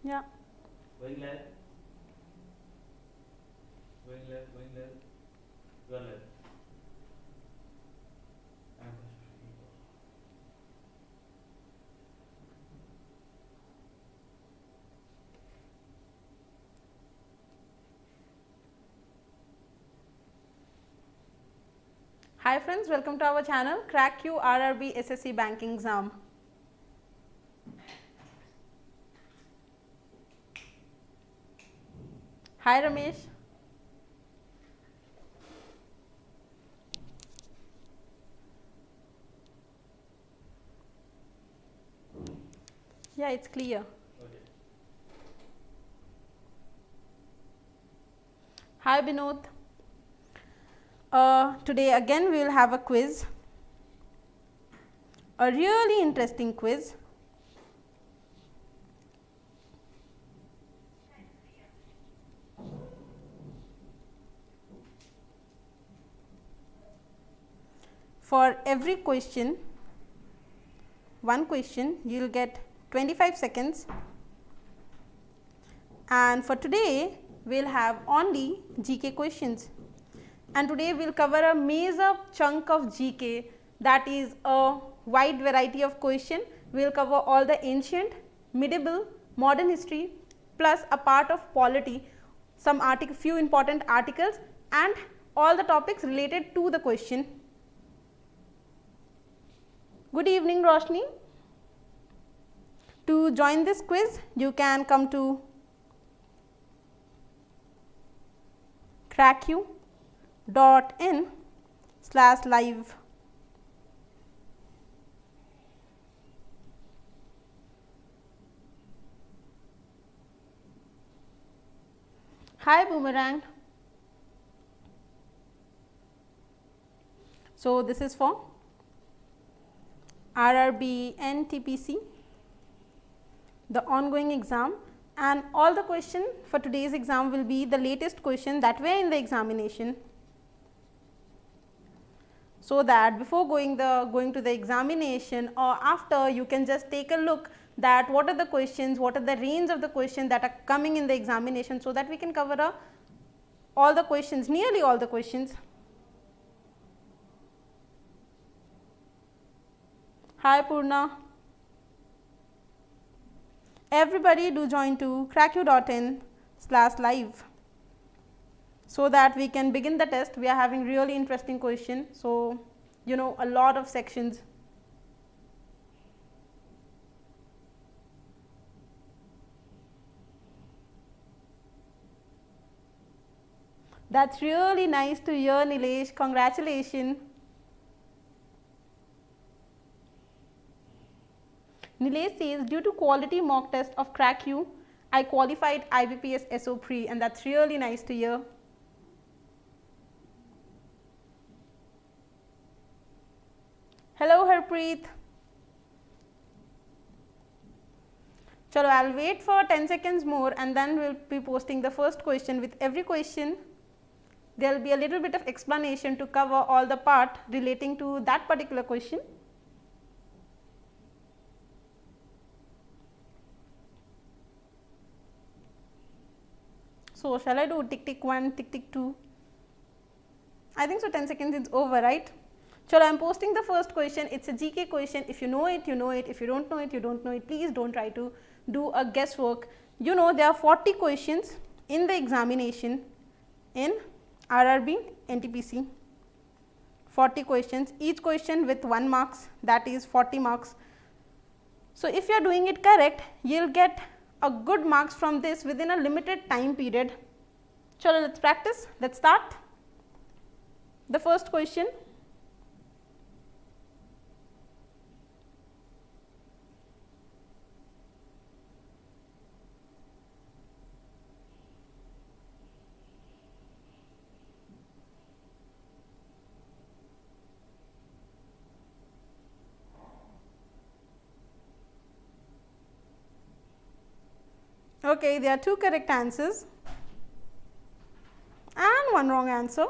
Yeah. Going left. Going left. Going left. Your left. Hi friends, welcome to our channel Crack You RRB SSC Banking Exam. Hi Ramesh. Yeah, it's clear. Okay. Hi Binod. Today again we will have a quiz, a really interesting quiz. For every question, one question, you will get 25 seconds, and for today we will have only GK questions. And today we will cover a major chunk of GK, that is a wide variety of question. We will cover all the ancient, medieval, modern history, plus a part of polity, some few important articles, and all the topics related to the question. Good evening Roshni. To join this quiz, you can come to cracku.in/live. Hi Boomerang. So this is for RRB NTPC, the ongoing exam, and all the question for today's exam will be the latest question that were in the examination, so that before going to the examination or after, you can just take a look that what are the questions, what are the range of the questions that are coming in the examination, so that we can cover all the questions, nearly all the questions. Hi Purna. Everybody do join to cracku.in/live, so that we can begin the test. We are having really interesting question, so you know, a lot of sections. That's really nice to hear, Nilesh. Congratulations. Nilesh says, due to quality mock test of Crack You, I qualified IBPS SO3, and that's really nice to hear. Hello Harpreet. Chalo, I'll wait for 10 seconds more, and then we'll be posting the first question. With every question, there will be a little bit of explanation to cover all the part relating to that particular question. So shall I do tick tick 1, tick tick 2? I think so 10 seconds is over, right? Chalo, I am posting the first question. It's a GK question. If you know it, you know it. If you don't know it, you don't know it. Please don't try to do a guesswork. You know, there are 40 questions in the examination in RRB NTPC. 40 questions, each question with 1 marks, that is 40 marks. So if you are doing it correct, you will get a good marks from this within a limited time period. Chalo, let's practice. Let's start. The first question. Okay, there are 2 correct answers and 1 wrong answer.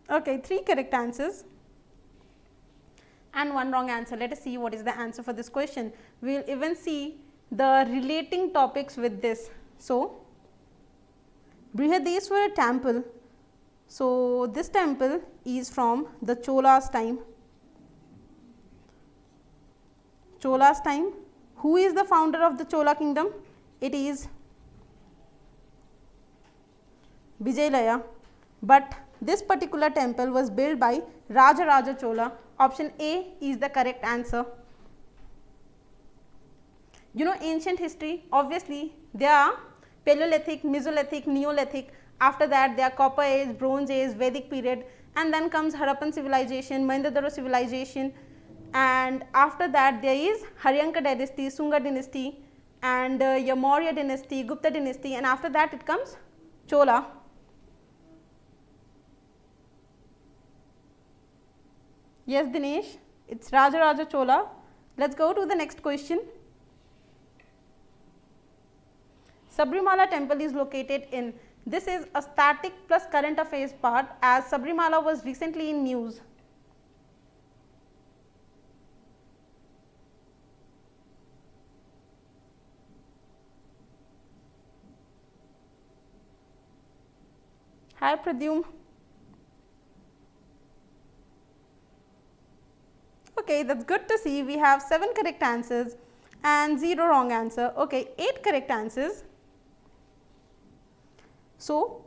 Okay, 3 correct answers. and one wrong answer. Let us see what is the answer for this question. We will even see the relating topics with this. So, Brihadeswara temple. So, this temple is from the Chola's time. Chola's time. Who is the founder of the Chola kingdom? It is Vijayalaya, but this particular temple was built by Rajaraja Chola. Option A is the correct answer. You know ancient history, obviously there are Paleolithic, Mesolithic, Neolithic, after that there are Copper Age, Bronze Age, Vedic period, and then comes Harappan civilization, Mahenjo-daro civilization, and after that there is Haryanka dynasty, Sunga dynasty, and your Maurya dynasty, Gupta dynasty, and after that it comes Chola. Yes, Dinesh, it's Rajaraja Chola. Let's go to the next question. Sabrimala temple is located in, this is a static plus current affairs part, as Sabrimala was recently in news. Hi Pradyum. Okay, that's good to see. We have 7 correct answers and 0 wrong answer. Okay, 8 correct answers. So,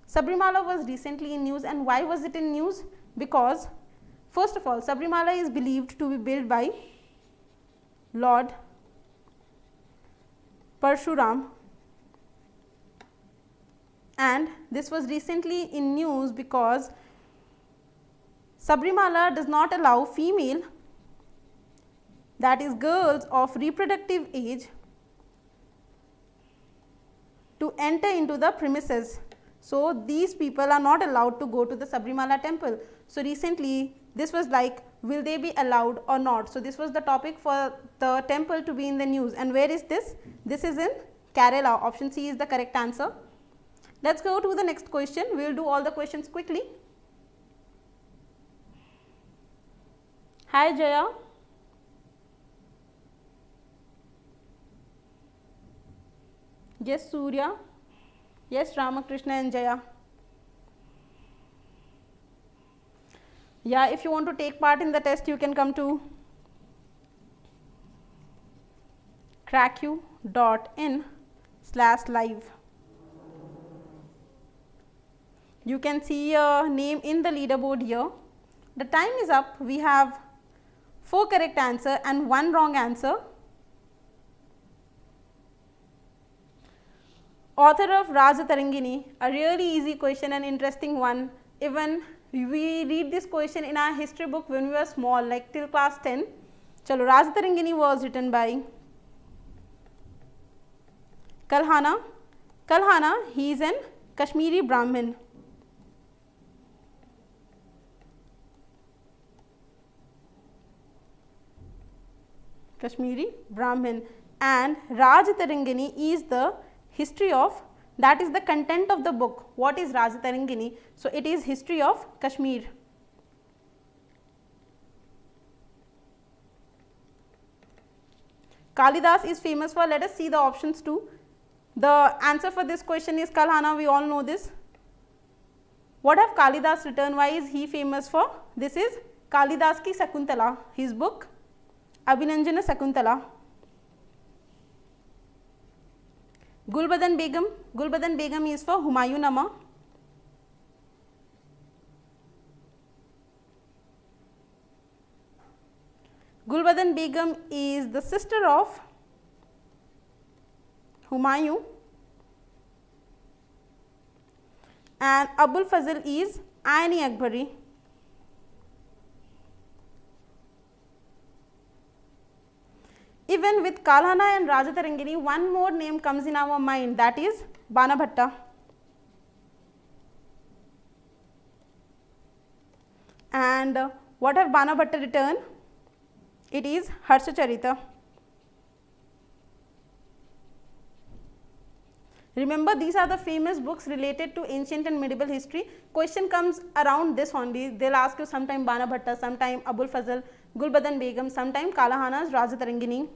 Sabrimala was recently in news, and why was it in news? Because first of all, Sabrimala is believed to be built by Lord Parshuram, and this was recently in news because Sabrimala does not allow female, that is girls of reproductive age, to enter into the premises. So, these people are not allowed to go to the Sabrimala temple. So, recently this was like, will they be allowed or not? So, this was the topic for the temple to be in the news. And where is this? This is in Kerala. Option C is the correct answer. Let us go to the next question. We will do all the questions quickly. Hi Jaya. Yes Surya. Yes Ramakrishna and Jaya. Yeah, if you want to take part in the test, you can come to cracku.in/live. You can see your name in the leaderboard here. The time is up. We have 4 correct answer and 1 wrong answer. Author of Raja Tarangini, a really easy question and interesting one. Even we read this question in our history book when we were small, like till class 10. Chalo, Raja Tarangini was written by Kalhana. Kalhana, he is an Kashmiri Brahmin. Kashmiri Brahmin, and Raj Tarangini is the history of, that is the content of the book. What is Raj Tarangini? So, it is history of Kashmir. Kalidas is famous for, let us see the options too. The answer for this question is Kalhana, we all know this. What have Kalidas written? Why is he famous for? This is Kalidas ki Sakuntala, his book Abhinanjana Sakuntala. Gulbadan Begum. Gulbadan Begum is for Humayun Amma. Gulbadan Begum is the sister of Humayun, and Abul Fazl is Aini Akbari. Even with Kalhana and Raja Tarangini, one more name comes in our mind, that is Banabhatta. And what have Banabhatta written? It is Harshacharita. Remember, these are the famous books related to ancient and medieval history. Question comes around this only. They will ask you sometime Banabhatta, sometime Abul Fazl. Gulbadan Begum, sometime Kalahana's Raja Tarangini.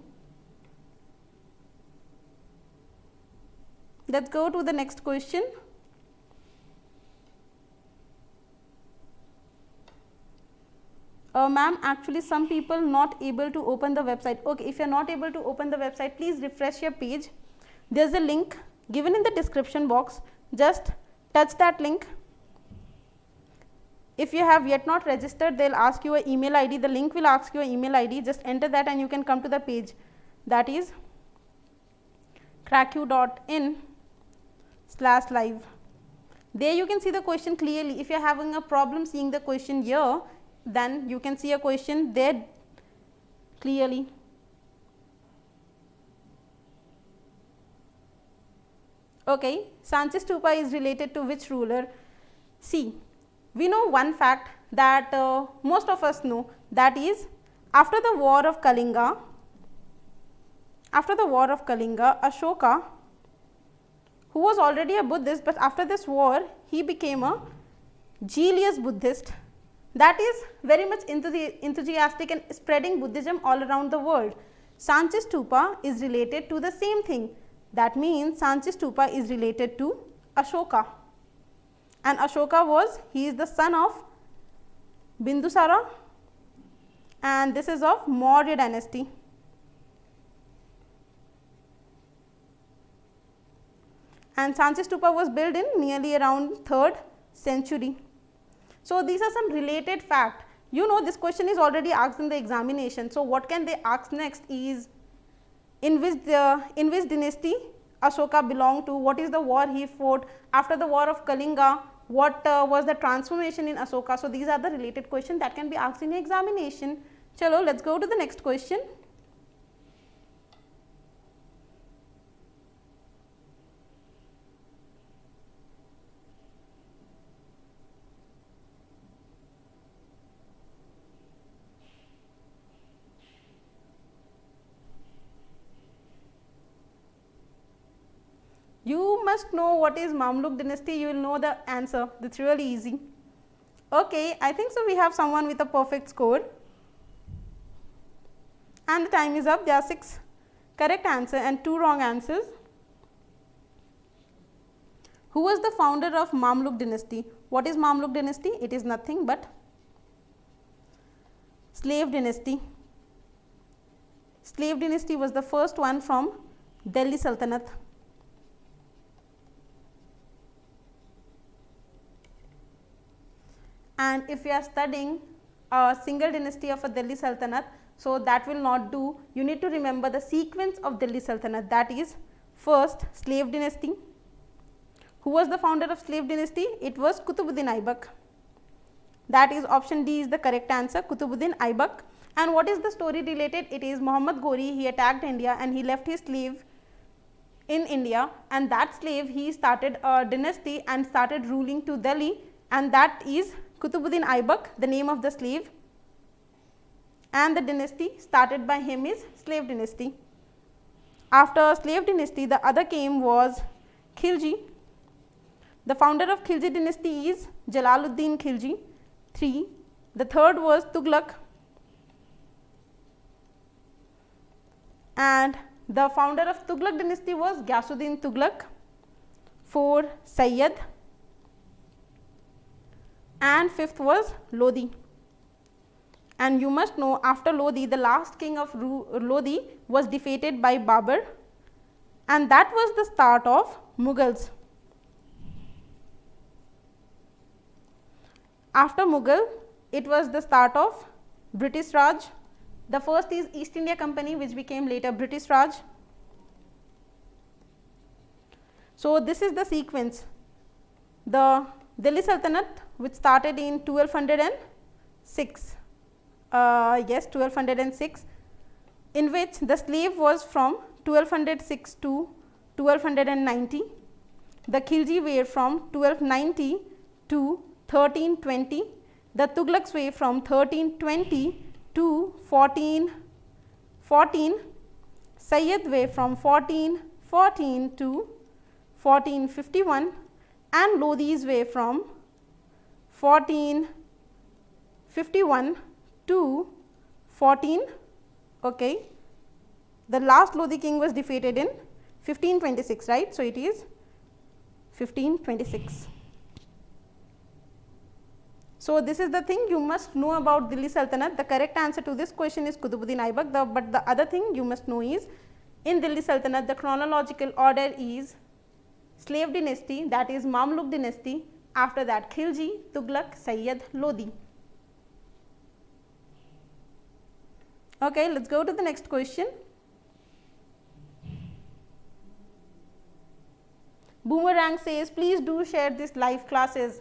Let's go to the next question. Ma'am, actually some people not able to open the website. Okay, if you are not able to open the website, please refresh your page. There is a link given in the description box. Just touch that link. If you have yet not registered, they will ask you an email ID. The link will ask you an email ID. Just enter that and you can come to the page. That is cracku.in/live. There you can see the question clearly. If you are having a problem seeing the question here, then you can see a question there clearly. Okay, Sanchi Stupa is related to which ruler? See, we know one fact that most of us know, that is after the war of Kalinga, Ashoka, who was already a Buddhist, but after this war he became a zealous Buddhist, that is very much enthusiastic and spreading Buddhism all around the world. Sanchi Stupa is related to the same thing. That means Sanchi Stupa is related to Ashoka, and Ashoka he is the son of Bindusara, and this is of Maurya dynasty. And Sanchi Stupa was built in nearly around 3rd century. So these are some related facts. You know, this question is already asked in the examination. So what can they ask next is, in which dynasty Ashoka belonged to, what is the war he fought, after the war of Kalinga, what was the transformation in Ashoka. So these are the related questions that can be asked in examination. Chalo, let's go to the next question. You must know what is Mamluk dynasty, you will know the answer, it's really easy. Okay, I think so we have someone with a perfect score, and the time is up. There are 6 correct answers and 2 wrong answers. Who was the founder of Mamluk dynasty? What is Mamluk dynasty? It is nothing but slave dynasty. Slave dynasty was the first one from Delhi Sultanate. And if you are studying a single dynasty of a Delhi Sultanate, so that will not do. You need to remember the sequence of Delhi Sultanate, that is first slave dynasty. Who was the founder of slave dynasty? It was Qutubuddin Aibak. That is option D is the correct answer, Qutubuddin Aibak. And what is the story related? It is Muhammad Ghori, he attacked India and he left his slave in India, and that slave he started a dynasty and started ruling to Delhi, and that is Qutubuddin Aibak, the name of the slave, and the dynasty started by him is slave dynasty. After slave dynasty, the other came was Khilji. The founder of Khilji dynasty is Jalaluddin Khilji 3. The third was Tughlaq, and the founder of Tughlaq dynasty was Ghiyasuddin Tughlaq. 4 Sayyid, and 5th was Lodi. And you must know, after Lodi, the last king of Lodi was defeated by Babur, and that was the start of Mughals. After Mughal, it was the start of British Raj. The first is East India Company, which became later British Raj. So this is the sequence. The Delhi Sultanate, which started in 1206, 1206, in which the slave was from 1206 to 1290. The Khilji were from 1290 to 1320. The Tughlaqs were from 1320 to 1414. Sayyid were from 1414 to 1451, and Lodis were from 1451 to 14. Okay. The last Lodi king was defeated in 1526, right? So, it is 1526. So, this is the thing you must know about Delhi Sultanate. The correct answer to this question is Qutbuddin Aibak. But the other thing you must know is, in Delhi Sultanate, the chronological order is slave dynasty, that is Mamluk dynasty. After that, Khilji, Tughlaq, Sayyid, Lodi. Okay, let's go to the next question. Boomerang says, please do share this live classes.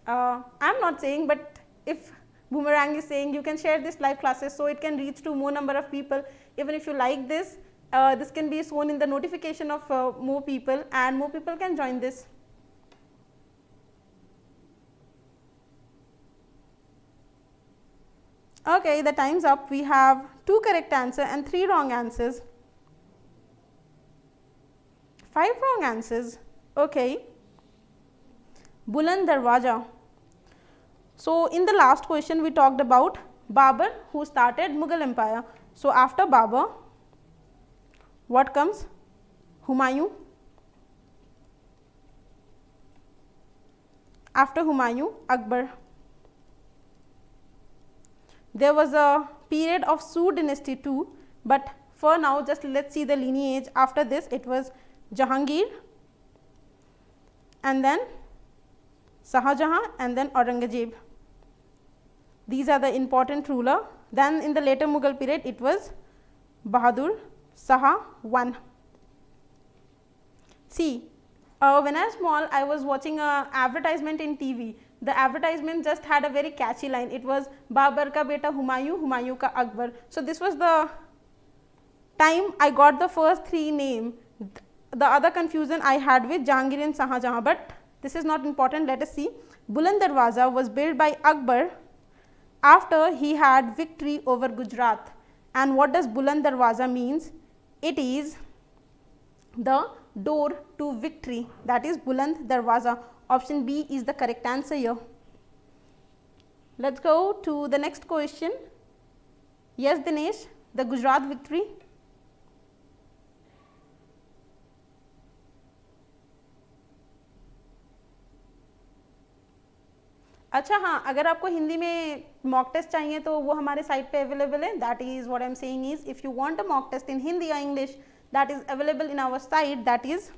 I am not saying, but if Boomerang is saying, you can share this live classes so it can reach to more number of people. Even if you like this, this can be shown in the notification of more people, and more people can join this. Okay, the time's up. We have 2 correct answers and 3 wrong answers. 5 wrong answers. Okay. Buland Darwaja. So, in the last question we talked about Babur, who started Mughal Empire. So, after Babur, what comes? Humayun. After Humayun, Akbar. There was a period of Sood dynasty too, but for now just let us see the lineage. After this it was Jahangir, and then Shahjahan, and then Aurangzeb. These are the important ruler. Then in the later Mughal period it was Bahadur Shah I. See, when I was small, I was watching a advertisement in TV. The advertisement just had a very catchy line. It was Babar ka beta Humayun, Humayun ka Akbar. So, this was the time I got the first 3 names. The other confusion I had with Jahangir and Shahjahan, but this is not important. Let us see. Buland Darwaza was built by Akbar after he had victory over Gujarat. And what does Buland Darwaza means? It is the door to victory, that is Buland Darwaza. Option B is the correct answer here. Let us go to the next question. Yes, Dinesh, the Gujarat victory. अच्छा हाँ, अगर आपको हिंदी में mock test चाहिए तो वो हमारे site पे अवेलेबल है. That is what I am saying is, if you want a mock test in Hindi or English, that is available in our site, that is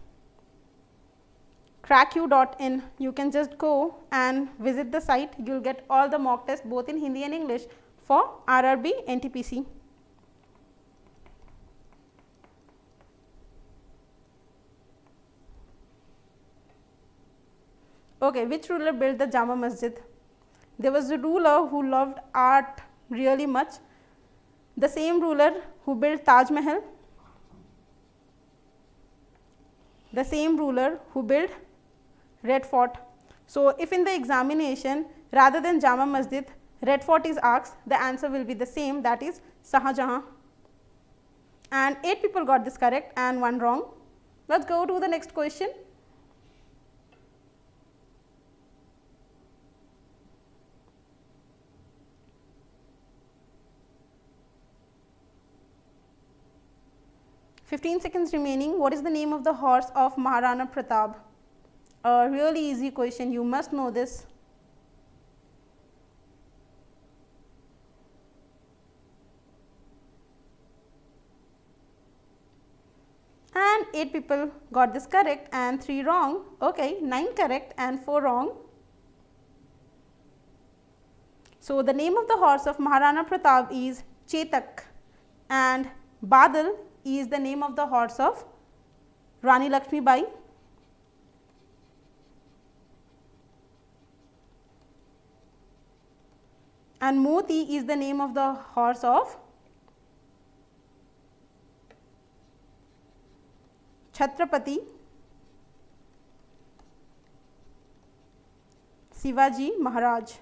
cracku.in. You can just go and visit the site. You will get all the mock tests both in Hindi and English for RRB NTPC. Okay, which ruler built the Jama Masjid? There was a ruler who loved art really much. The same ruler who built Taj Mahal. The same ruler who built Red Fort. So, if in the examination rather than Jama Masjid, Red Fort is asked, the answer will be the same, that is Shahjahan. And 8 people got this correct and 1 wrong. Let us go to the next question. Seconds remaining. What is the name of the horse of Maharana Pratap? A really easy question, you must know this. And 8 people got this correct and 3 wrong. Okay, 9 correct and 4 wrong. So, the name of the horse of Maharana Pratap is Chetak, and Badal is the name of the horse of Rani Lakshmi Bai. And Moti is the name of the horse of Chhatrapati Shivaji Maharaj.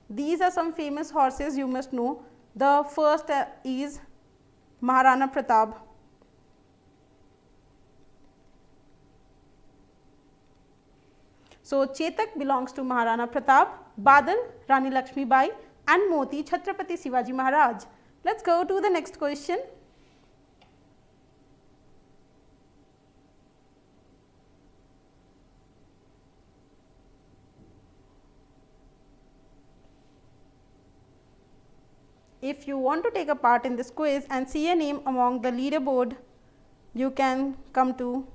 These are some famous horses you must know. The first is Maharana Pratap. So, Chetak belongs to Maharana Pratap Badal, Rani Lakshmi Bai, and Moti, Chhatrapati Shivaji Maharaj. Let's go to the next question. If you want to take a part in this quiz and see a name among the leaderboard, you can come to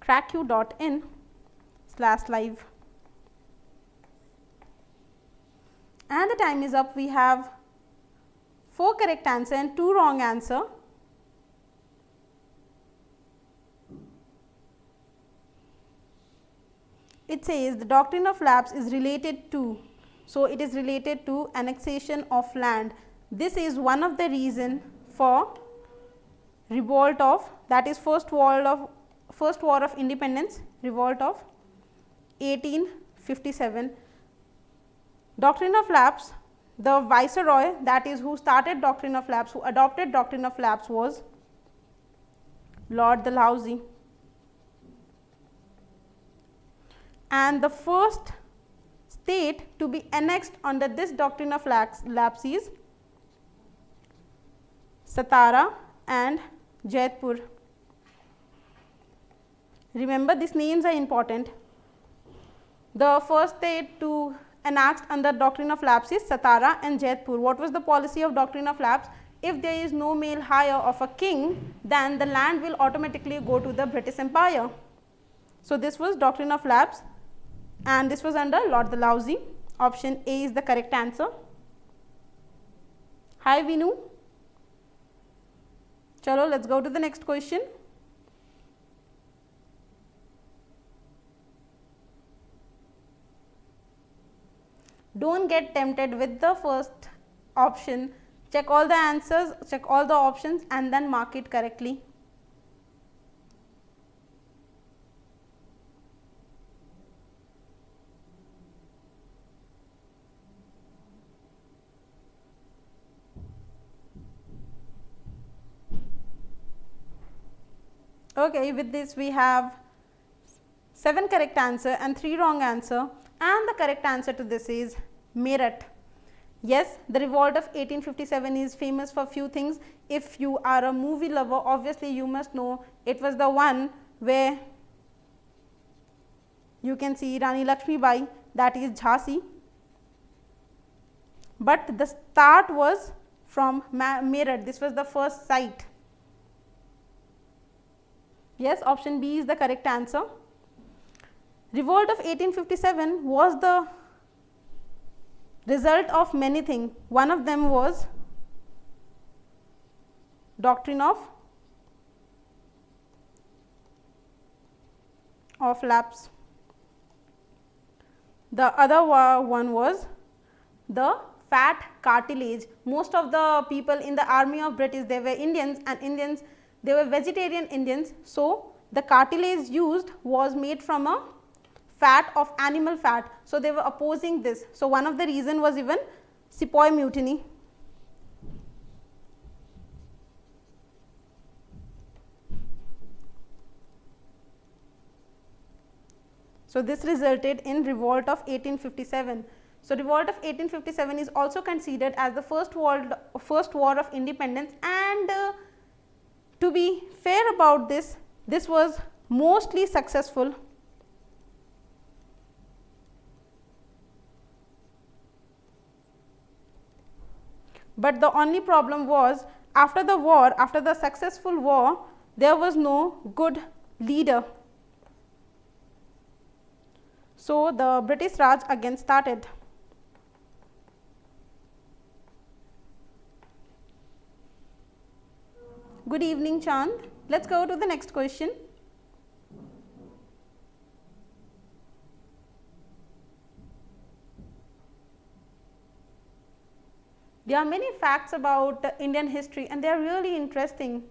cracku.in/live. And the time is up. We have 4 correct answer and 2 wrong answer. It says the doctrine of lapse is related to, so it is related to annexation of land. This is one of the reason for revolt of, that is first war of independence, revolt of 1857. Doctrine of lapse, the viceroy, that is who started doctrine of lapse, who adopted doctrine of lapse, was Lord Dalhousie. And the first state to be annexed under this doctrine of lapse is Satara and Jaipur. Remember, these names are important. The first state to annexed under doctrine of lapse is Satara and Jaipur. What was the policy of doctrine of lapse? If there is no male heir of a king, then the land will automatically go to the British Empire. So this was doctrine of lapse, and this was under Lord Dalhousie. Option A is the correct answer. Hi Vinu. Chalo, let's go to the next question. Don't get tempted with the first option. Check all the answers, check all the options, and then mark it correctly. Okay, with this we have 7 correct answer and 3 wrong answer, and the correct answer to this is Meerut. Yes, the revolt of 1857 is famous for few things. If you are a movie lover, obviously you must know it was the one where you can see Rani Lakshmi Bai, that is Jhansi, but the start was from Meerut. This was the first site. Yes, option B is the correct answer. Revolt of 1857 was the result of many things. One of them was doctrine of lapse. The other one was the fat cartilage. Most of the people in the army of British, they were Indians, and Indians, they were vegetarian Indians. So the cartilage used was made from a fat of animal fat. So they were opposing this. So one of the reason was even Sepoy mutiny. So this resulted in revolt of 1857. So revolt of 1857 is also considered as the first war of independence, and to be fair about this, this was mostly successful. But the only problem was, after the war, after the successful war, there was no good leader. So the British Raj again started. Good evening, Chand. Let's go to the next question. There are many facts about Indian history, and they are really interesting.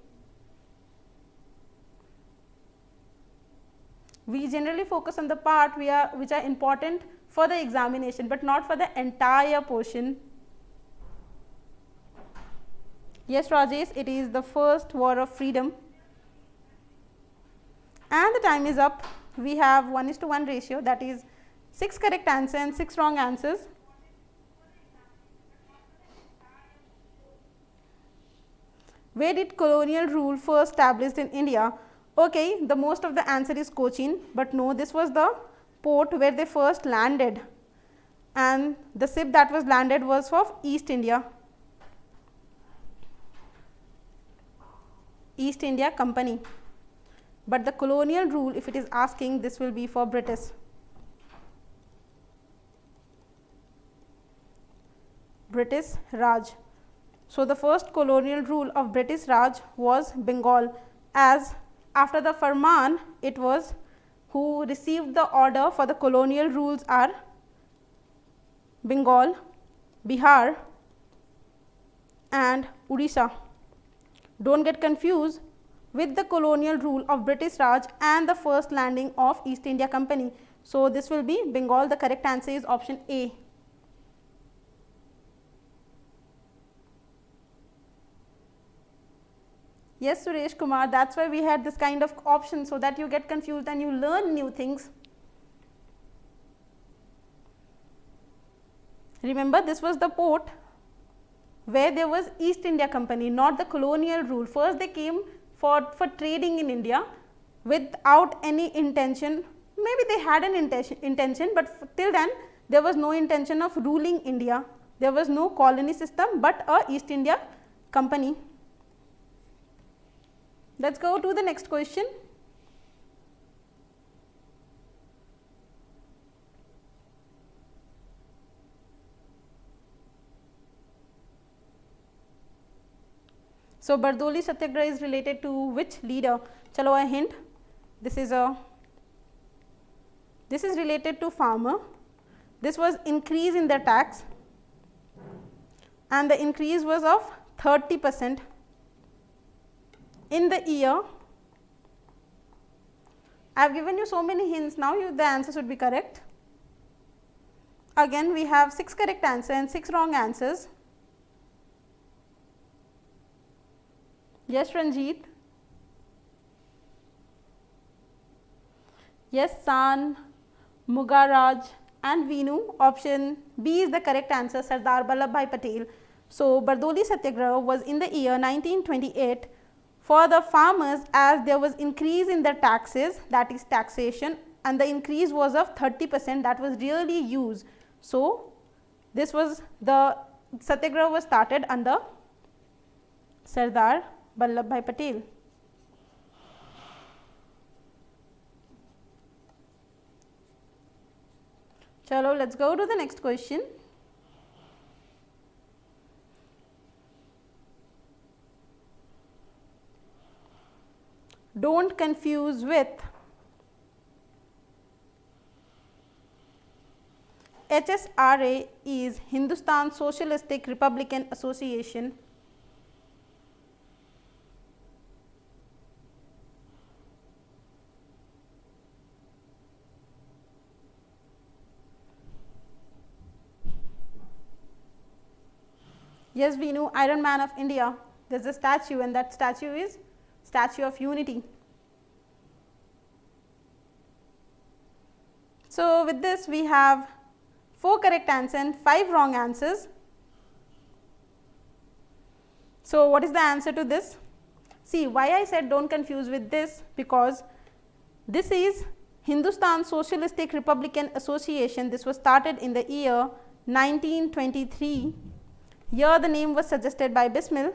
We generally focus on the part which are important for the examination, but not for the entire portion. Yes, Rajesh, it is the first war of freedom. And the time is up. We have 1:1 ratio, that is 6 correct answer and 6 wrong answers. Where did colonial rule first established in India? Okay, the most of the answer is Cochin, but no, this was the port where they first landed, and the ship that was landed was of East India Company. But the colonial rule, if it is asking, this will be for British. British Raj. So the first colonial rule of British Raj was Bengal, as after the Farman, it was who received the order for the colonial rules are Bengal, Bihar and Odisha. Don't get confused with the colonial rule of British Raj and the first landing of East India Company. So this will be Bengal. The correct answer is option A. Yes, Suresh Kumar, that's why we had this kind of option, so that you get confused and you learn new things. Remember, this was the port where there was East India Company, not the colonial rule. First they came for trading in India without any intention. Maybe they had an intention, but till then there was no intention of ruling India. There was no colony system, but a East India Company. Let's go to the next question. So Bardoli Satyagraha is related to which leader? Chalo a hint. This is related to farmer. This was increase in the tax, and the increase was of 30%. In the year, I have given you so many hints, now the answer should be correct. Again we have 6 correct answers and 6 wrong answers. Yes, Ranjit. Yes, San, Mugaraj and Vinu. Option B is the correct answer, Sardar Vallabhbhai Patel. So Bardoli Satyagraha was in the year 1928 for the farmers, as there was increase in the taxes, that is taxation, and the increase was of 30%, that was really used. So this was the Satyagraha was started under Sardar Vallabhbhai Patel. Chalo, let's go to the next question. Don't confuse with HSRA is Hindustan Socialistic Republican Association. Yes, Vinu, Iron Man of India. There is a statue, and that statue is Statue of Unity. So with this we have 4 correct answers and 5 wrong answers. So what is the answer to this? See, why I said don't confuse with this, because this is Hindustan Socialistic Republican Association. This was started in the year 1923. Here the name was suggested by Bismil,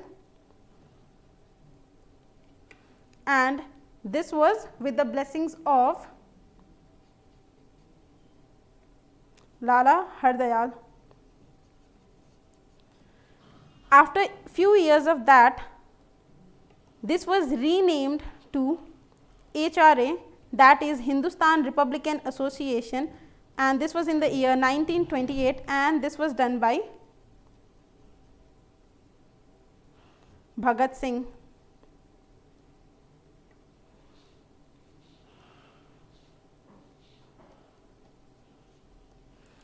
and this was with the blessings of Lala Hardayal. After few years of that, this was renamed to HRA, that is Hindustan Republican Association, and this was in the year 1928, and this was done by Bhagat Singh.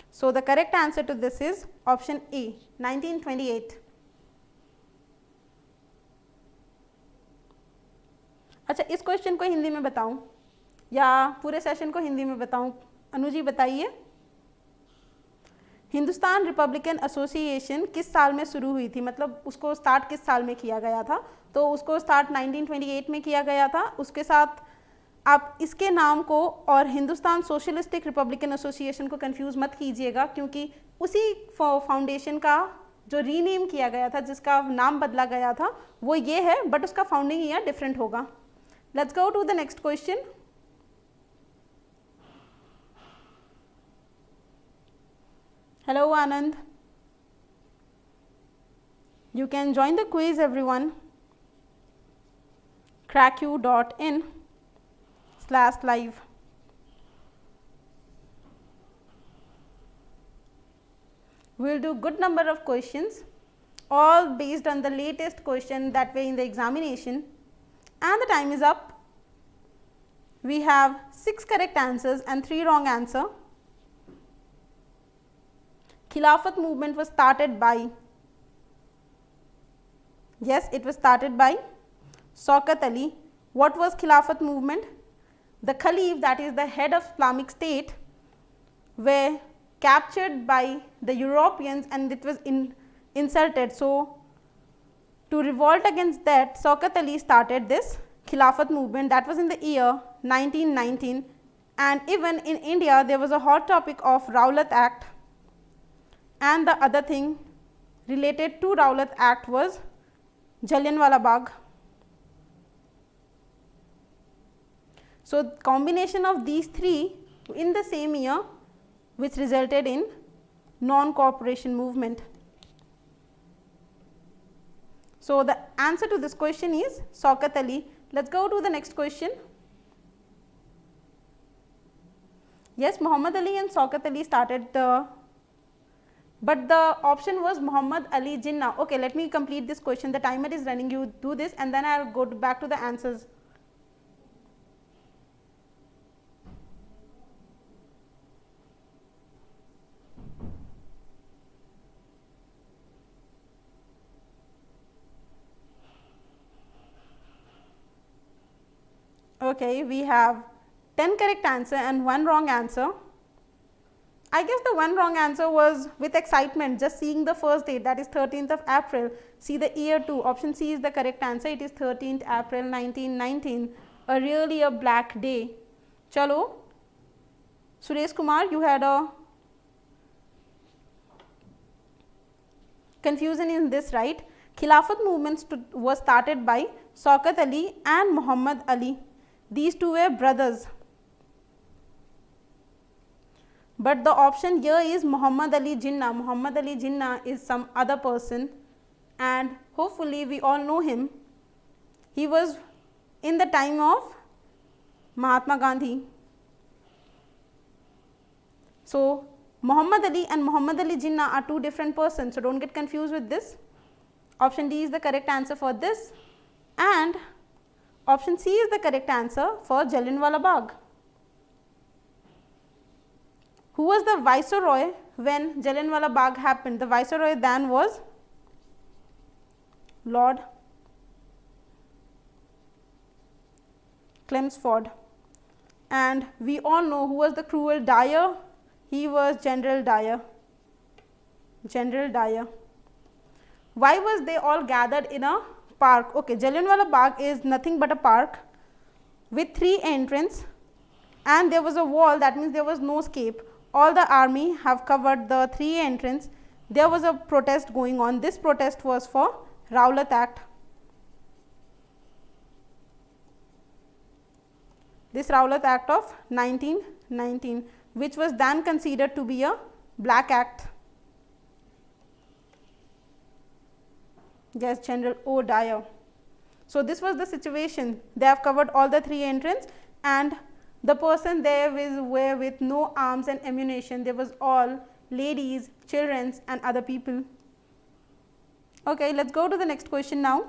So the correct answer to this is option A, 1928. अच्छा, इस question को हिंदी में बताऊं या पूरे session को हिंदी में बताऊं? अनुजी बताइए. हिंदुस्तान रिपब्लिकन एसोसिएशन किस साल में शुरू हुई थी, मतलब उसको स्टार्ट किस साल में किया गया था? तो उसको स्टार्ट 1928 में किया गया था। उसके साथ आप इसके नाम को और हिंदुस्तान सोशलिस्टिक रिपब्लिकन एसोसिएशन को कंफ्यूज मत कीजिएगा, क्योंकि उसी फाउंडेशन का जो रीनेम किया गया था, जिसका नाम बदला गया था, वो ये है, बट उसका फाउंडिंग ईयर डिफरेंट होगा। Let's go to the next question. Hello Anand, you can join the quiz everyone. cracku.in/live. We will do good number of questions, all based on the latest question that were in the examination, and the time is up. We have 6 correct answers and 3 wrong answer. Khilafat movement was started by, yes, it was started by Shaukat Ali. What was Khilafat movement? The Khalif, that is the head of Islamic State, were captured by the Europeans and it was insulted. So, to revolt against that, Shaukat Ali started this Khilafat movement. That was in the year 1919, and even in India there was a hot topic of Rowlatt Act, and the other thing related to Rowlatt Act was Jallianwala Bagh. So, combination of these 3 in the same year, which resulted in non-cooperation movement. So, the answer to this question is Shaukat Ali. Let's go to the next question. Yes, Muhammad Ali and Shaukat Ali started the, but the option was Muhammad Ali Jinnah. Okay, let me complete this question. The timer is running. You do this and then I will go back to the answers. Okay, we have 10 correct answer and 1 wrong answer. I guess the 1 wrong answer was with excitement, just seeing the first date, that is 13th of April. See the year too. Option C is the correct answer. It is 13th April 1919, a really a black day. Chalo, Suresh Kumar, you had a confusion in this, right? Khilafat movement was started by Shaukat Ali and Muhammad Ali. These 2 were brothers. But the option here is Muhammad Ali Jinnah. Muhammad Ali Jinnah is some other person, and hopefully we all know him. He was in the time of Mahatma Gandhi. So, Muhammad Ali and Muhammad Ali Jinnah are 2 different persons. So, don't get confused with this. Option D is the correct answer for this, and option C is the correct answer for Jallianwala Bagh. Who was the viceroy when Jallianwala Bagh happened? The viceroy then was Lord Chelmsford, and we all know who was the cruel Dyer. He was General Dyer. General Dyer. Why was they all gathered in a park? Okay, Jallianwala Bagh is nothing but a park with 3 entrances, and there was a wall. That means there was no escape. All the army have covered the 3 entrances. There was a protest going on. This protest was for Rowlatt Act. This Rowlatt Act of 1919, which was then considered to be a black act. Yes, General O. Dyer. So, this was the situation. They have covered all the 3 entrances, and the person there were with no arms and ammunition. There was all ladies, children and other people. Okay, let's go to the next question now.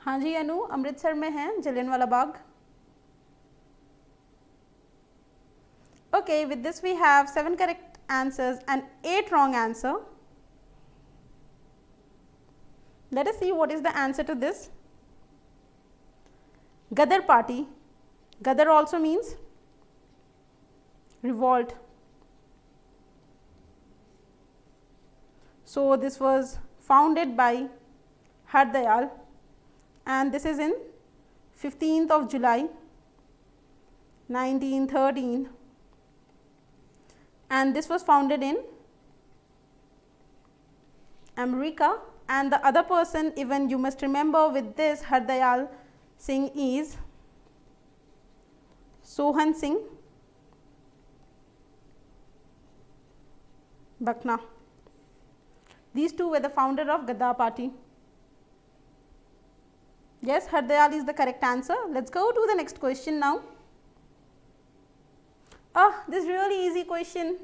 हाँ जी अनु, अमृतसर में है Jallianwala Bagh. Okay, with this we have 7 correct answers and 8 wrong answer. Let us see what is the answer to this. Gadar party. Gadar also means revolt. So this was founded by Hardayal and this is in 15th of July 1913 and this was founded in America. And the other person, even you must remember with this Hardayal Singh, is Sohan Singh Bakna. These two were the founder of Gadar party. Yes, Hardayal is the correct answer. Let's go to the next question now. This is really easy question.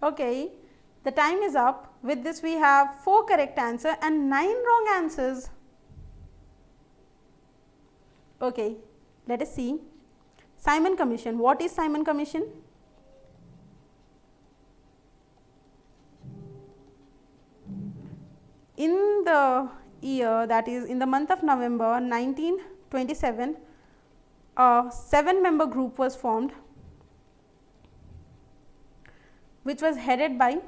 Okay, the time is up. With this we have 4 correct answers and 9 wrong answers. Okay, let us see. Simon Commission. What is Simon Commission? In the year, that is in the month of November 1927, a 7-member group was formed, which was headed by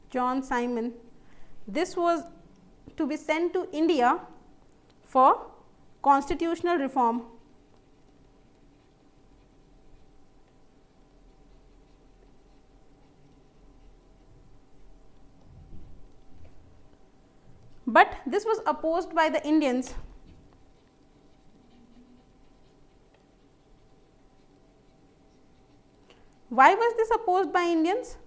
John Simon. This was to be sent to India for constitutional reform. But this was opposed by the Indians. Why was this opposed by Indians?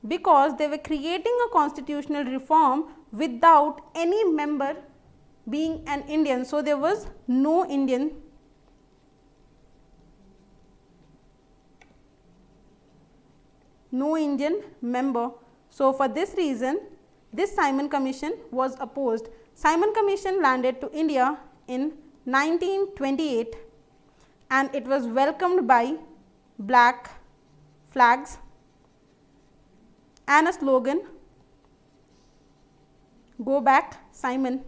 Because they were creating a constitutional reform without any member being an Indian. So there was no Indian. No Indian member. So for this reason, this Simon Commission was opposed. Simon Commission landed to India in 1928 and it was welcomed by black flags and a slogan, "Go back, Simon."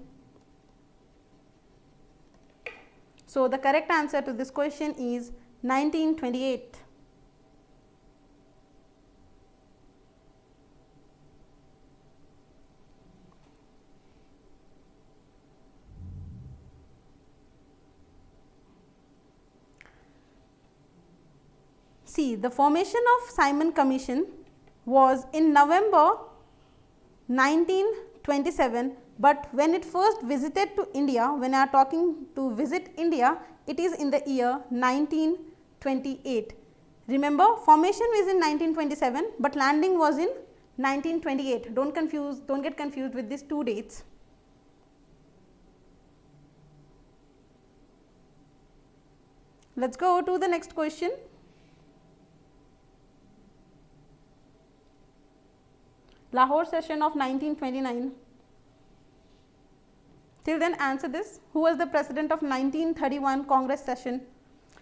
So the correct answer to this question is 1928. See, the formation of Simon Commission was in November 1927, but when it first visited to India, when I am talking to visit India, it is in the year 1928. Remember, formation was in 1927, but landing was in 1928. Don't get confused with these 2 dates. Let's go to the next question. Lahore session of 1929. Till then answer this. Who was the president of 1931 Congress session?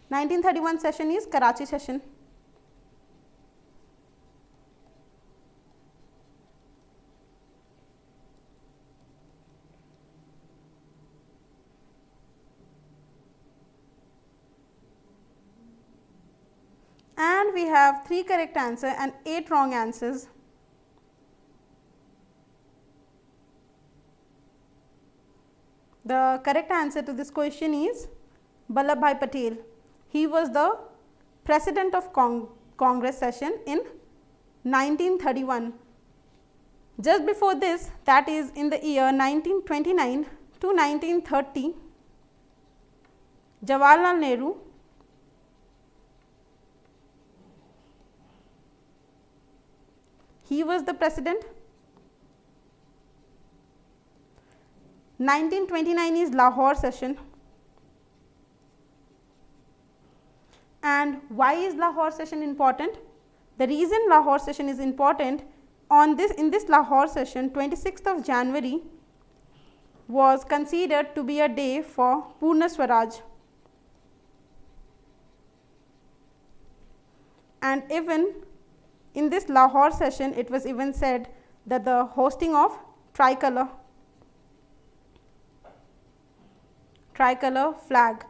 1931 session is Karachi session. And we have 3 correct answers and 8 wrong answers. The correct answer to this question is Vallabhbhai Patel. He was the president of Congress session in 1931. Just before this, that is in the year 1929 to 1930, Jawaharlal Nehru, he was the president. 1929 is Lahore session. And why is Lahore session important? The reason Lahore session is important, in this Lahore session, 26th of January was considered to be a day for Purna Swaraj. And even in this Lahore session, it was even said that the hosting of tricolor flag,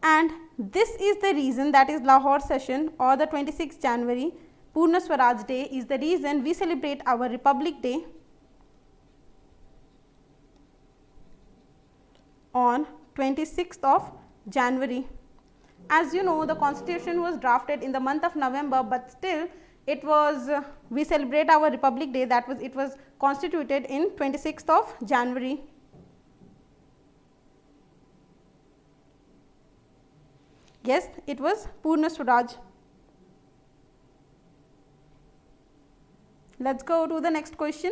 and this is the reason, that is Lahore session or the 26th January Purna Swaraj Day is the reason we celebrate our Republic Day on 26th of January. As you know, the Constitution was drafted in the month of November, but still it was we celebrate our Republic Day, that was it was constituted in 26th of January. Yes, it was Purna Swaraj. Let's go to the next question.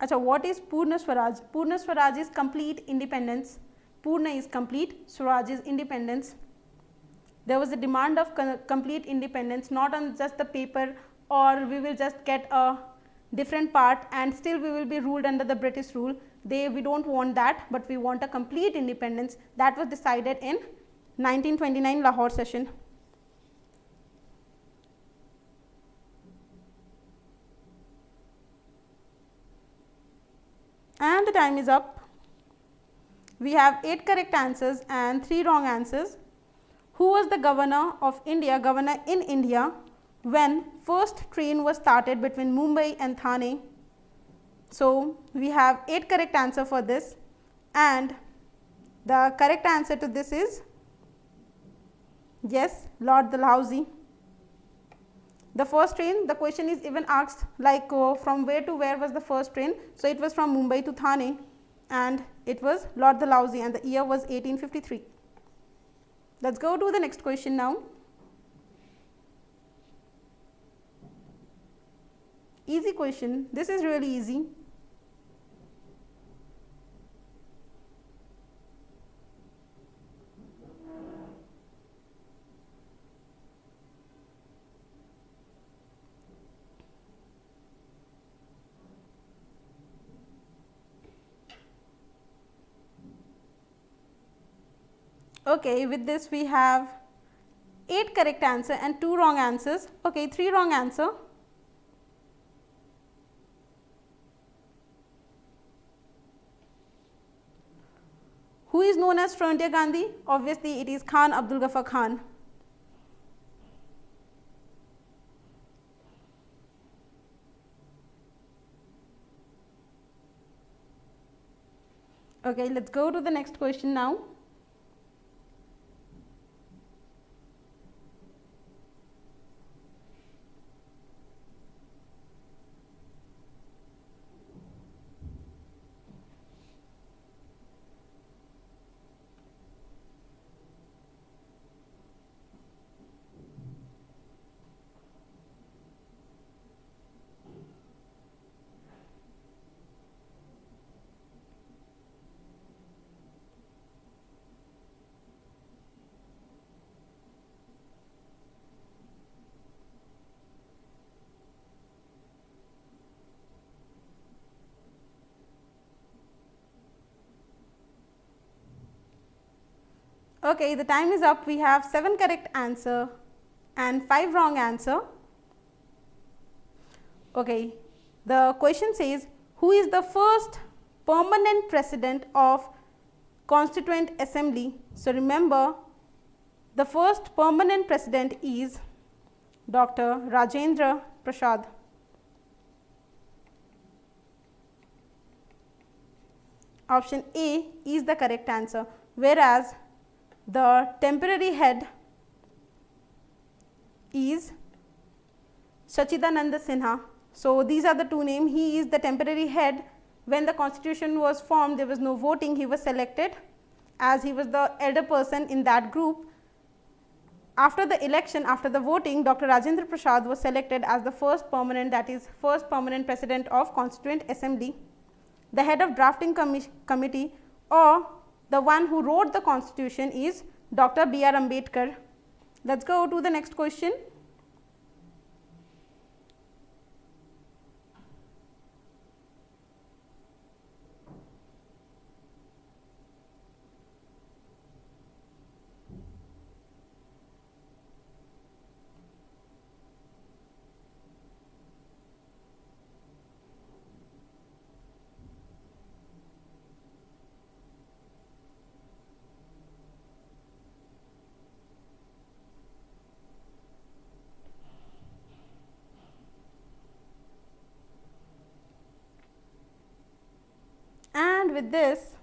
Acha, what is Purna Swaraj? Purna Swaraj is complete independence. Purna is complete, Swaraj is independence. There was a demand of complete independence, not on just the paper, or we will just get a different part and still we will be ruled under the British rule. We don't want that, but we want a complete independence. That was decided in 1929 Lahore session. And the time is up. We have 8 correct answers and 3 wrong answers. Who was the governor in India when first train was started between Mumbai and Thani? So, we have 8 correct answer for this, and the correct answer to this is yes, Lord Dalhousie. The first train, the question is even asked like from where to where was the first train. So, it was from Mumbai to Thane and it was Lord Dalhousie, and the year was 1853. Let us go to the next question now. Easy question, this is really easy. Okay, with this we have 8 correct answer and 2 wrong answers. Okay, 3 wrong answer. Who is known as Frontier Gandhi? Obviously, it is Khan Abdul Ghaffar Khan. Okay, let's go to the next question now. Okay, the time is up. We have 7 correct answer and 5 wrong answer. Okay, the question says, who is the first permanent president of Constituent Assembly? So, remember, the first permanent president is Dr. Rajendra Prasad. Option A is the correct answer, whereas the temporary head is Sachidananda Sinha. So, these are the two names. He is the temporary head. When the constitution was formed, there was no voting, he was selected as he was the elder person in that group. After the election, after the voting, Dr. Rajendra Prasad was selected as the first permanent, that is first permanent president of Constituent Assembly. The head of drafting committee or the one who wrote the constitution is Dr. B.R. Ambedkar. Let us go to the next question. And with this,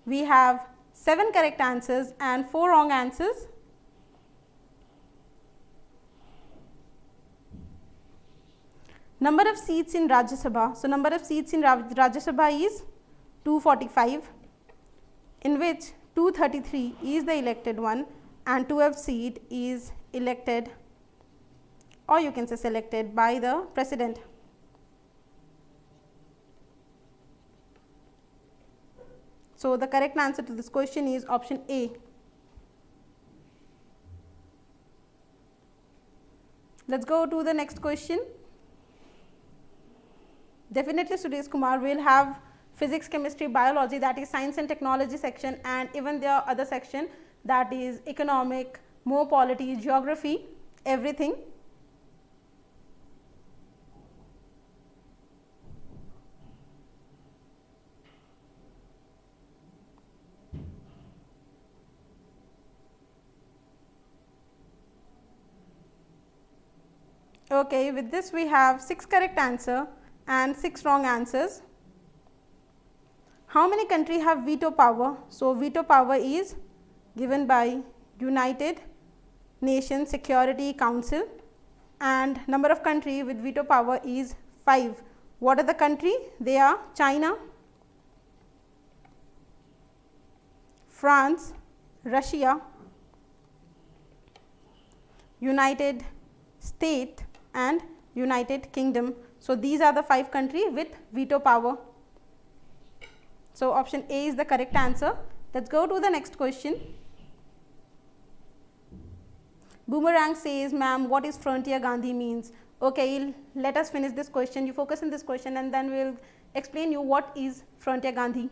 we have 7 correct answers and 4 wrong answers. Number of seats in Rajya Sabha. So, number of seats in Rajya Sabha is 245, in which 233 is the elected one and 12 seat is elected, or you can say selected by the president. So, the correct answer to this question is option A. Let us go to the next question. Definitely Suresh Kumar will have physics, chemistry, biology, that is science and technology section, and even their other section, that is economic, more polity, geography, everything. Okay, with this we have 6 correct answer and 6 wrong answers. How many countries have veto power? So, veto power is given by United Nations Security Council, and number of countries with veto power is 5. What are the countries? They are China, France, Russia, United States and United Kingdom. So, these are the 5 countries with veto power. So, option A is the correct answer. Let us go to the next question. Boomerang says, ma'am, what is Frontier Gandhi means? Okay, let us finish this question. You focus on this question and then we will explain you what is Frontier Gandhi.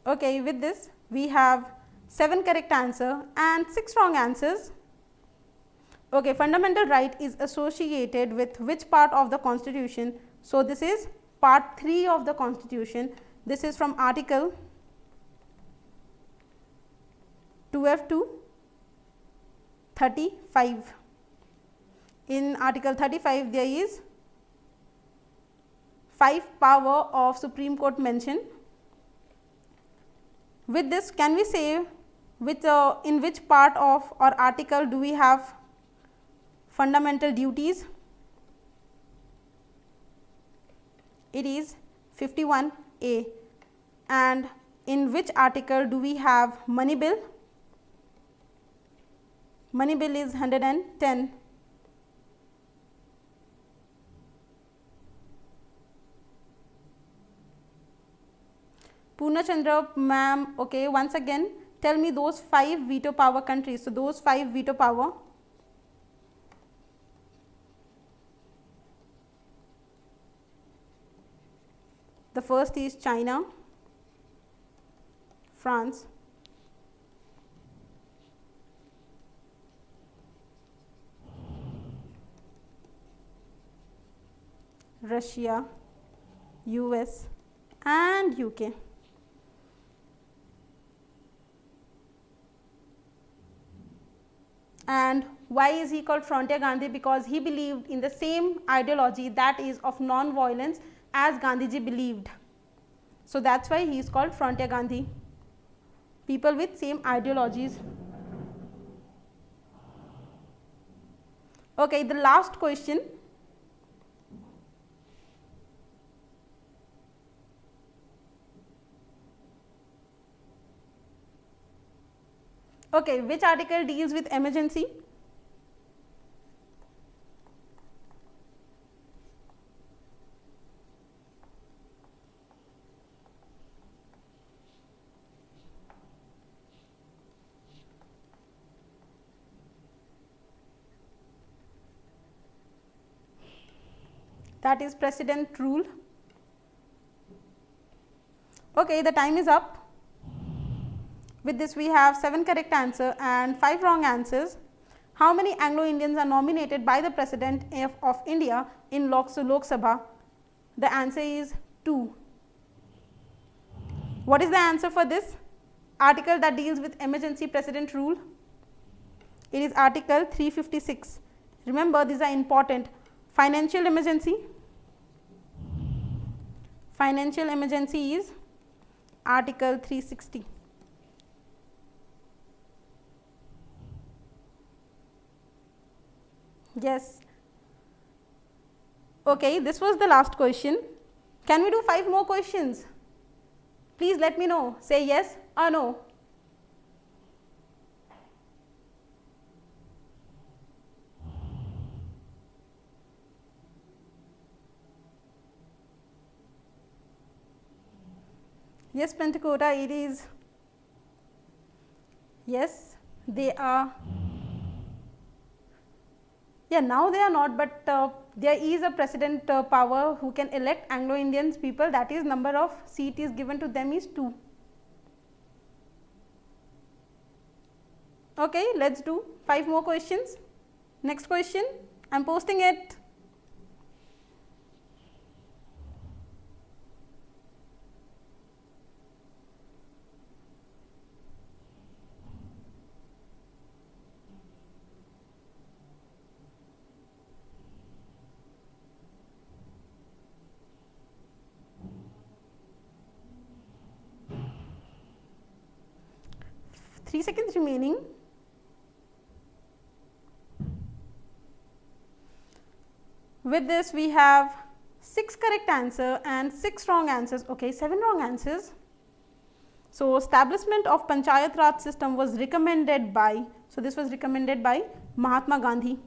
Okay, with this we have 7 correct answer and 6 wrong answers. Okay, fundamental right is associated with which part of the constitution? So, this is part 3 of the constitution. This is from article 12 to 35. In article 35 there is 5 power of Supreme Court mentioned. With this, can we say which in which part of or article do we have fundamental duties? It is 51A. And in which article do we have money bill? Money bill is 110. Poorna Chandra, ma'am, okay, once again tell me those 5 veto power countries. So, those 5 veto power. The first is China, France, Russia, US and UK. And Why is he called Frontier Gandhi? Because he believed in the same ideology, that is of non-violence, as Gandhiji believed. So that's why he is called Frontier Gandhi. People with same ideologies. Okay, the last question. Okay, which article deals with emergency? That is President rule. Okay, the time is up. With this we have 7 correct answers and 5 wrong answers. How many Anglo-Indians are nominated by the President of India in Lok Sabha? The answer is 2. What is the answer for this article that deals with emergency President rule? It is Article 356. Remember, these are important. Financial emergency. Financial emergency is Article 360. Yes. Okay, this was the last question. Can we do 5 more questions? Please let me know. Say yes or no. Yes, Pentecoda, it is. Yes, they are. Yeah, now they are not, but there is a president power who can elect Anglo-Indians people, that is number of seat is given to them is 2. Okay, let's do 5 more questions. Next question, I am posting it. Three seconds remaining. With this we have 6 correct answers and 6 wrong answers. Okay, 7 wrong answers. So establishment of Panchayat Raj system was recommended by, so this was recommended by Mahatma Gandhi.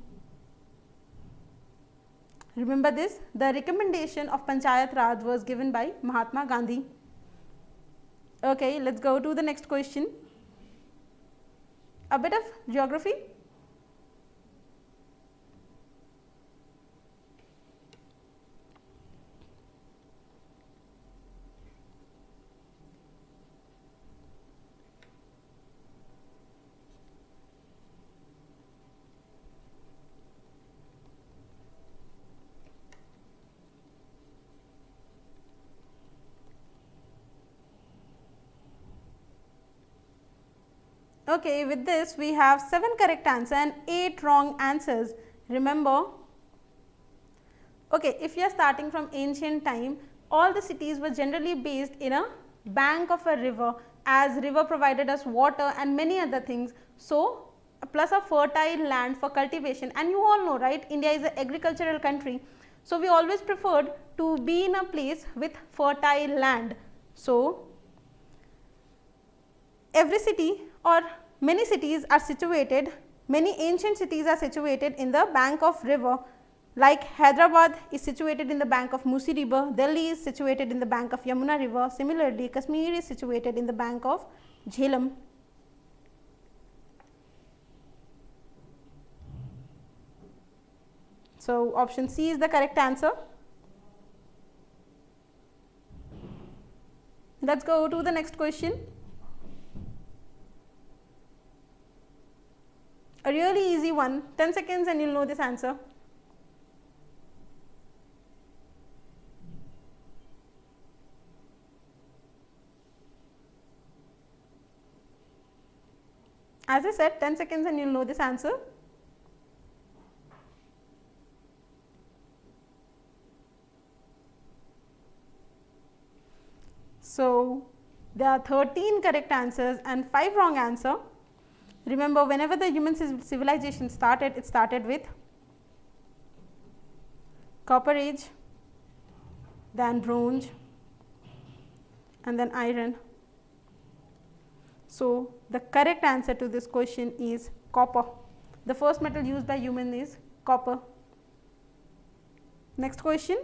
Remember this, the recommendation of Panchayat Raj was given by Mahatma Gandhi. Okay, let's go to the next question. A bit of geography. Okay, with this we have 7 correct answers and 8 wrong answers. Remember, okay, if you are starting from ancient time, all the cities were generally based in a bank of a river, as river provided us water and many other things. So, plus a fertile land for cultivation, and you all know, right, India is an agricultural country. So, we always preferred to be in a place with fertile land. So, every city or many cities are situated, many ancient cities are situated in the bank of river, like Hyderabad is situated in the bank of Musi river, Delhi is situated in the bank of Yamuna river, similarly Kashmir is situated in the bank of Jhelum. So, option C is the correct answer. Let us go to the next question. A really easy one, 10 seconds and you will know this answer. As I said, 10 seconds and you will know this answer. So there are 13 correct answers and 5 wrong answer. Remember, whenever the human civilization started, it started with Copper Age, then Bronze, and then Iron. So the correct answer to this question is copper. The first metal used by human is copper. Next question.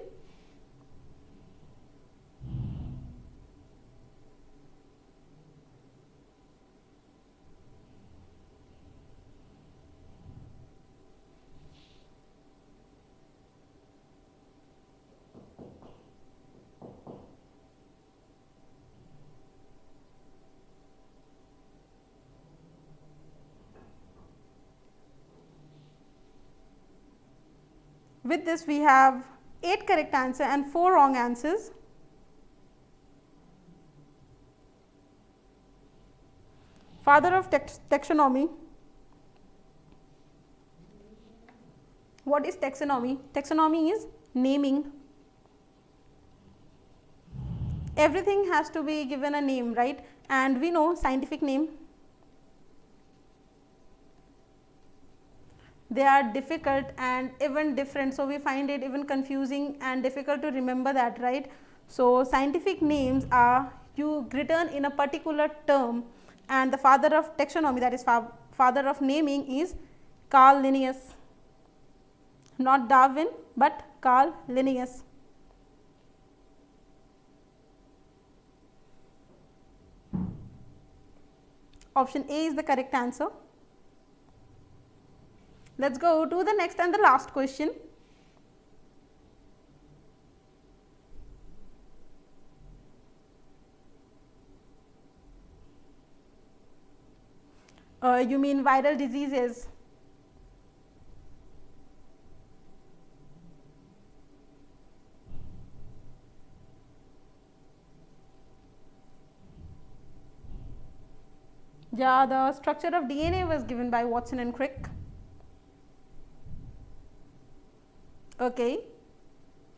With this, we have 8 correct answers and 4 wrong answers. Father of taxonomy. What is taxonomy? Taxonomy is naming. Everything has to be given a name, right? And we know scientific name. They are difficult and even different, so we find it even confusing and difficult to remember that, right? So scientific names are written in a particular term, and the father of taxonomy, that is father of naming, is Carl Linnaeus. Not Darwin, but Carl Linnaeus. Option A is the correct answer. Let us go to the next and the last question. You mean viral diseases? Yeah, the structure of DNA was given by Watson and Crick. Okay,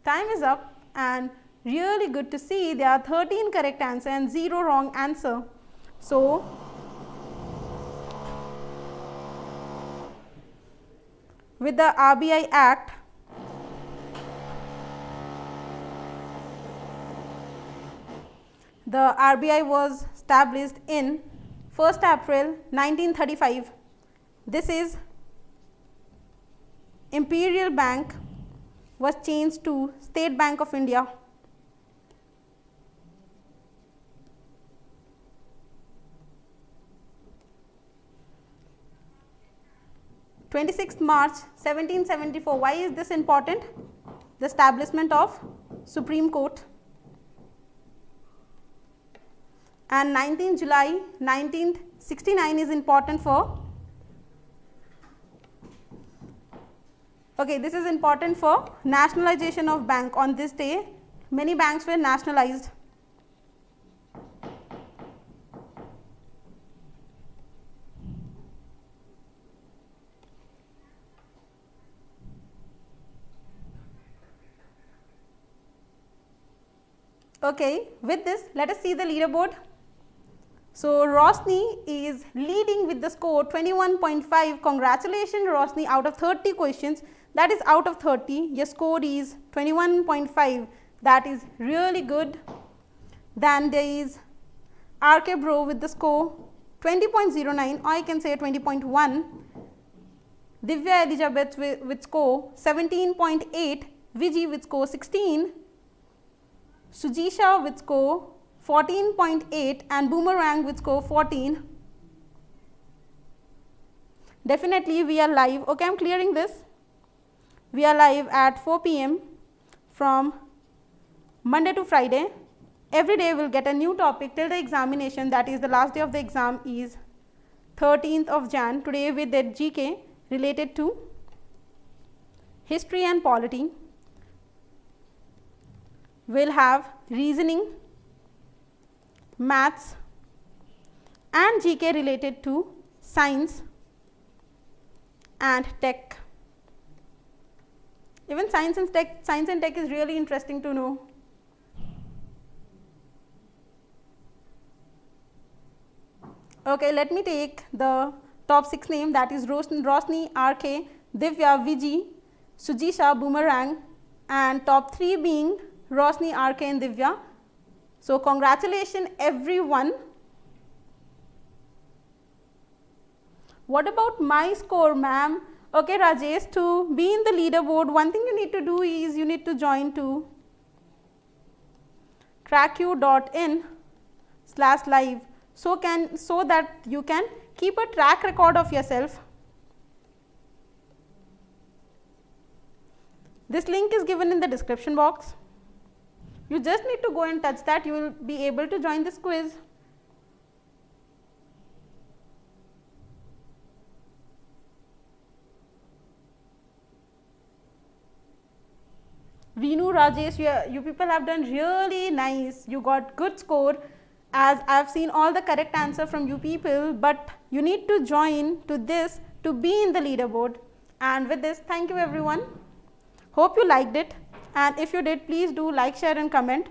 time is up, and really good to see there are 13 correct answer and 0 wrong answer. So with the RBI Act, the RBI was established in 1st April 1935. This is Imperial Bank was changed to State Bank of India. March 1774. Why is this important? The establishment of Supreme Court. And 19 July 1969 is important for, okay, this is important for nationalization of bank. On this day, many banks were nationalized. Okay, with this, let us see the leaderboard. So Rosni is leading with the score 21.5. Congratulations, Rosni, out of 30 questions. That is out of 30. Your score is 21.5. That is really good. Then there is RK Bro with the score 20.09, or I can say 20.1. Divya Elizabeth with score 17.8. Viji with score 16. Sujisha with score 14.8 and Boomerang with score 14. Definitely we are live. Okay, I am clearing this. We are live at 4 p.m. from Monday to Friday. Every day we will get a new topic till the examination, that is the last day of the exam is 13th of Jan. Today we did GK related to history and polity. We will have reasoning, maths and GK related to science and tech. Even science and tech is really interesting to know. Okay, let me take the top 6 name, that is Rosni, RK, Divya, Viji, Sujisha, Boomerang, and top 3 being Rosni, RK and Divya. So congratulations everyone. What about my score, ma'am? Okay, Rajesh, to be in the leaderboard, one thing you need to do is you need to join to cracku.in/live so that you can keep a track record of yourself. This link is given in the description box. You just need to go and touch that. You will be able to join this quiz. Veenu, Rajesh, you people have done really nice. You got good score, as I have seen all the correct answer from you people, but you need to join to this to be in the leaderboard. And with this, thank you everyone. Hope you liked it, and if you did, please do like, share and comment,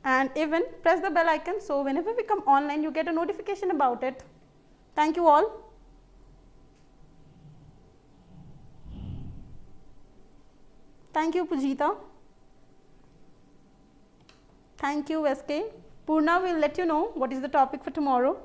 and even press the bell icon so whenever we come online you get a notification about it. Thank you all. Thank you, Pujita. Thank you, SK. Purna will let you know what is the topic for tomorrow.